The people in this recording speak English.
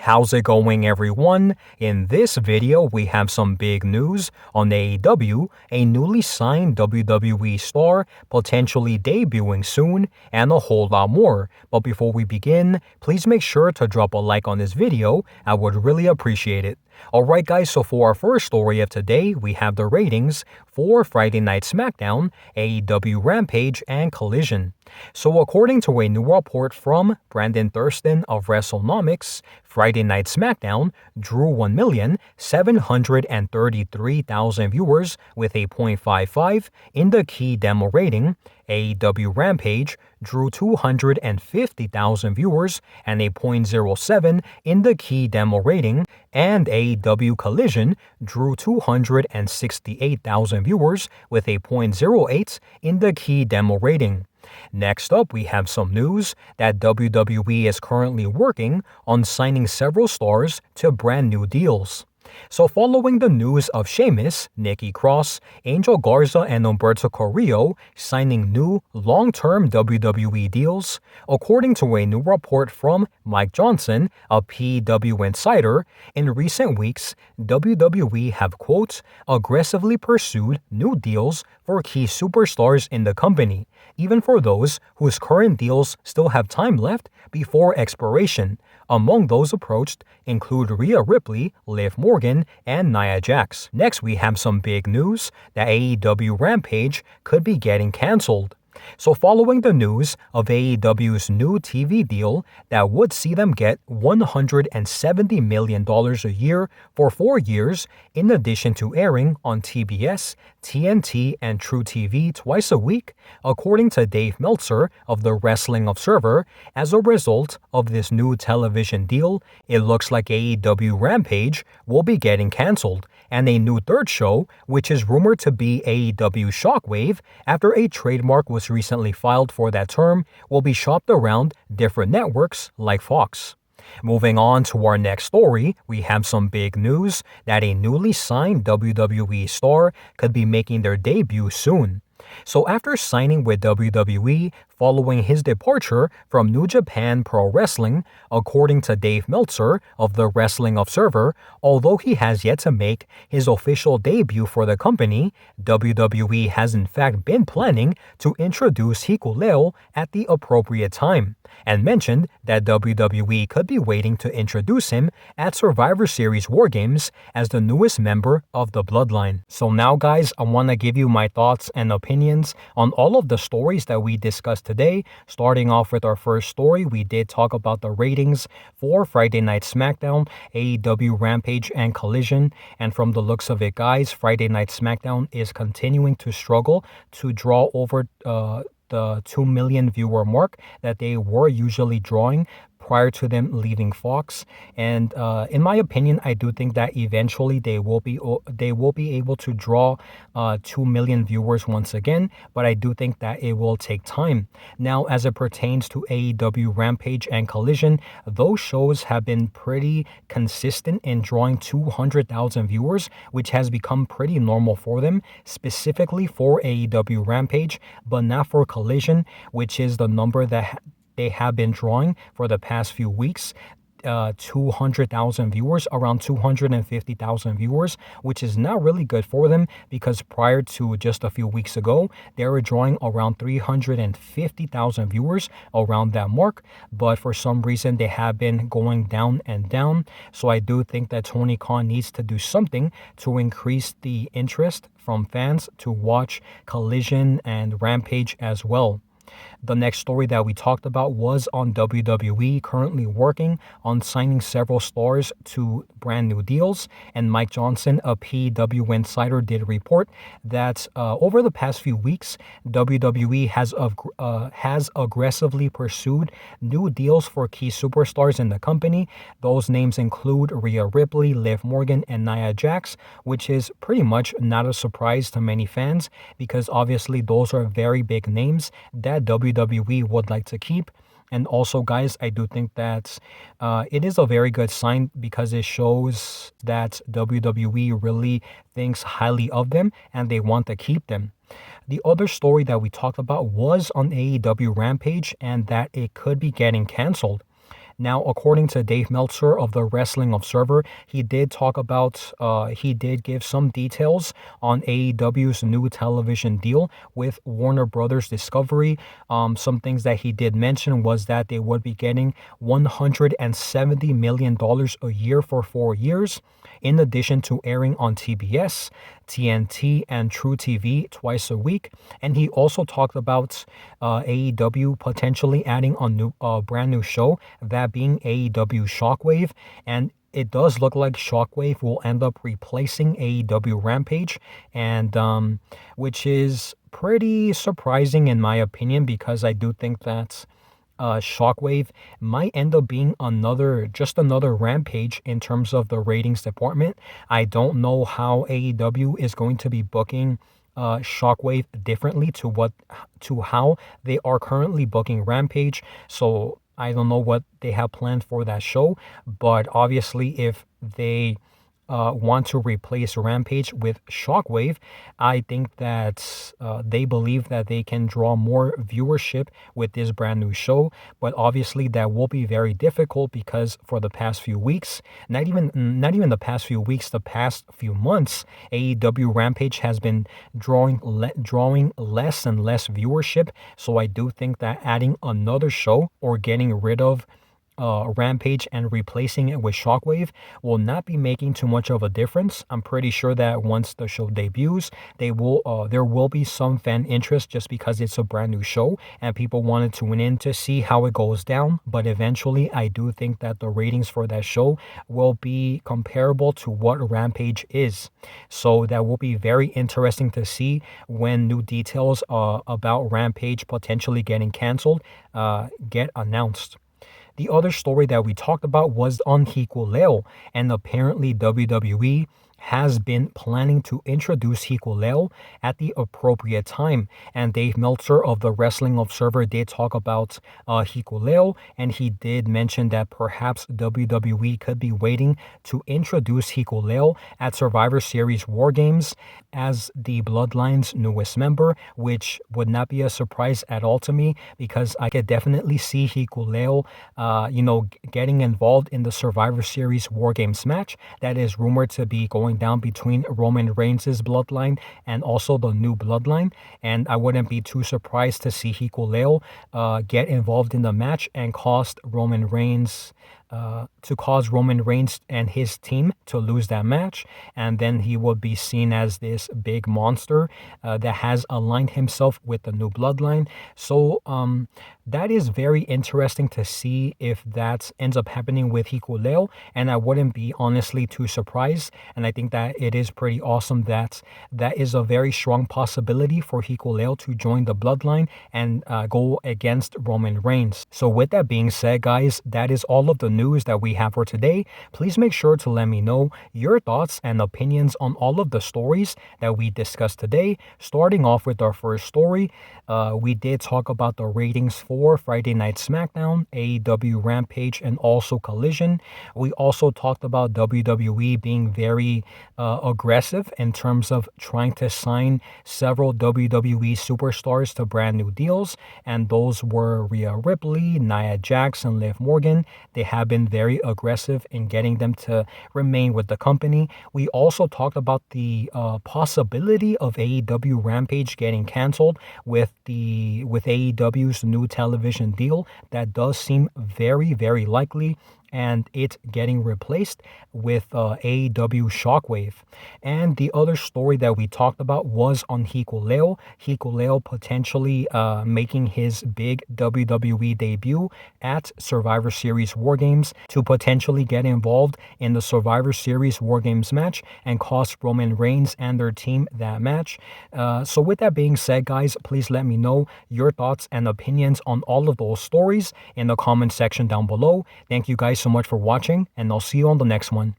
How's it going, everyone? In this video, we have some big news on AEW, a newly signed WWE star potentially debuting soon, and a whole lot more. But before we begin, please make sure to drop a like on this video. I would really appreciate it. Alright guys, so for our first story of today, we have the ratings for Friday Night SmackDown, AEW Rampage, and Collision. So according to a new report from Brandon Thurston of WrestleNomics, Friday Night SmackDown drew 1,733,000 viewers with a 0.55 in the key demo rating. AEW Rampage drew 250,000 viewers and a 0.07 in the key demo rating, and AEW Collision drew 268,000 viewers with a 0.08 in the key demo rating. Next up, we have some news that WWE is currently working on signing several stars to brand new deals. So following the news of Sheamus, Nikki Cross, Angel Garza, and Humberto Carrillo signing new long-term WWE deals, according to a new report from Mike Johnson, a PW insider, in recent weeks, WWE have, quote, aggressively pursued new deals for key superstars in the company, even for those whose current deals still have time left before expiration. Among those approached include Rhea Ripley, Liv Morgan, and Nia Jax. Next, we have some big news that AEW Rampage could be getting cancelled. So following the news of AEW's new TV deal that would see them get $170 million a year for 4 years, in addition to airing on TBS, TNT, and True TV twice a week, according to Dave Meltzer of the Wrestling Observer, as a result of this new television deal, it looks like AEW Rampage will be getting cancelled, and a new third show, which is rumored to be AEW Shockwave, after a trademark was recently filed for that term, will be shopped around different networks like Fox. Moving on to our next story, we have some big news that a newly signed WWE star could be making their debut soon. So after signing with WWE following his departure from New Japan Pro Wrestling, according to Dave Meltzer of the Wrestling Observer, although he has yet to make his official debut for the company, WWE has in fact been planning to introduce 𝘽𝙍𝙀𝘼𝙆 at the appropriate time, and mentioned that WWE could be waiting to introduce him at Survivor Series War Games as the newest member of the Bloodline. So now guys, I want to give you my thoughts and opinions on all of the stories that we discussed today. Starting off with our first story, we did talk about the ratings for Friday Night SmackDown, AEW Rampage, and Collision, and from the looks of it guys, Friday Night SmackDown is continuing to struggle to draw over the 2 million viewer mark that they were usually drawing prior to them leaving Fox. And in my opinion, I do think that eventually they will be able to draw 2 million viewers once again, but I do think that it will take time. Now, as it pertains to AEW Rampage and Collision, those shows have been pretty consistent in drawing 200,000 viewers, which has become pretty normal for them, specifically for AEW Rampage, but not for Collision, which is the number that they have been drawing for the past few weeks. 200,000 viewers, around 250,000 viewers, which is not really good for them because prior to just a few weeks ago, they were drawing around 350,000 viewers, around that mark, but for some reason they have been going down and down. So I do think that Tony Khan needs to do something to increase the interest from fans to watch Collision and Rampage as well. The next story that we talked about was on WWE currently working on signing several stars to brand new deals, and Mike Johnson, a PW insider, did report that over the past few weeks, WWE has aggressively pursued new deals for key superstars in the company. Those names include Rhea Ripley, Liv Morgan, and Nia Jax, which is pretty much not a surprise to many fans because obviously those are very big names that WWE would like to keep. And also, guys, I do think that it is a very good sign because it shows that WWE really thinks highly of them and they want to keep them. The other story that we talked about was on AEW Rampage and that it could be getting canceled. Now, according to Dave Meltzer of the Wrestling Observer, he did give some details on AEW's new television deal with Warner Brothers Discovery. Some things that he did mention was that they would be getting $170 million a year for 4 years, in addition to airing on TBS, TNT, and True TV twice a week. And he also talked about AEW potentially adding a brand new show, that being AEW Shockwave. And it does look like Shockwave will end up replacing AEW Rampage, and which is pretty surprising in my opinion, because I do think that Shockwave might end up being just another Rampage in terms of the ratings department. I don't know how AEW is going to be booking Shockwave differently to how they are currently booking Rampage. So I don't know what they have planned for that show, but obviously if they want to replace Rampage with Shockwave, I think that they believe that they can draw more viewership with this brand new show. But obviously that will be very difficult, because for the past few weeks, not even the past few weeks, the past few months, AEW Rampage has been drawing less and less viewership. So I do think that adding another show or getting rid of Rampage and replacing it with Shockwave will not be making too much of a difference. I'm pretty sure that once the show debuts, there will be some fan interest, just because it's a brand new show and people want to tune in to see how it goes down. But eventually, I do think that the ratings for that show will be comparable to what Rampage is. So that will be very interesting to see when new details about Rampage potentially getting canceled get announced. The other story that we talked about was on 𝘽𝙍𝙀𝘼𝙆, and apparently WWE has been planning to introduce 𝘽𝙍𝙀𝘼 at the appropriate time. And Dave Meltzer of the Wrestling Observer did talk about 𝘽𝙍𝙀𝙆, and he did mention that perhaps WWE could be waiting to introduce 𝘽𝙍𝙀𝙆 at Survivor Series War Games as the Bloodline's newest member, which would not be a surprise at all to me, because I could definitely see 𝘽𝙍𝙀𝙆, getting involved in the Survivor Series War Games match that is rumored to be going down between Roman Reigns' bloodline and also the new bloodline. And I wouldn't be too surprised to see 𝘽𝙍𝙀𝙆 get involved in the match and cause Roman Reigns and his team to lose that match, and then he would be seen as this big monster that has aligned himself with the new bloodline. So that is very interesting to see if that ends up happening with 𝘽𝙍𝙀𝙆, and I wouldn't be honestly too surprised. And I think that it is pretty awesome that is a very strong possibility for 𝘽𝙍𝙆 to join the bloodline and go against Roman Reigns. So with that being said, guys, that is all of the news that we have for today. Please make sure to let me know your thoughts and opinions on all of the stories that we discussed today. Starting off with our first story, we did talk about the ratings for Friday Night SmackDown, AEW Rampage, and also Collision. We also talked about WWE being very aggressive in terms of trying to sign several WWE superstars to brand new deals, and those were Rhea Ripley, Nia Jax, and Liv Morgan. They have been very aggressive in getting them to remain with the company. We also talked about the possibility of AEW Rampage getting canceled with AEW's new television deal. That does seem very, very likely, and it getting replaced with AEW Shockwave. And the other story that we talked about was on 𝘽𝙍𝙀𝙆. 𝘽𝙍𝙀𝙆 potentially making his big WWE debut at Survivor Series War Games to potentially get involved in the Survivor Series War Games match and cost Roman Reigns and their team that match. So with that being said, guys, please let me know your thoughts and opinions on all of those stories in the comment section down below. Thank you guys so much for watching, and I'll see you on the next one.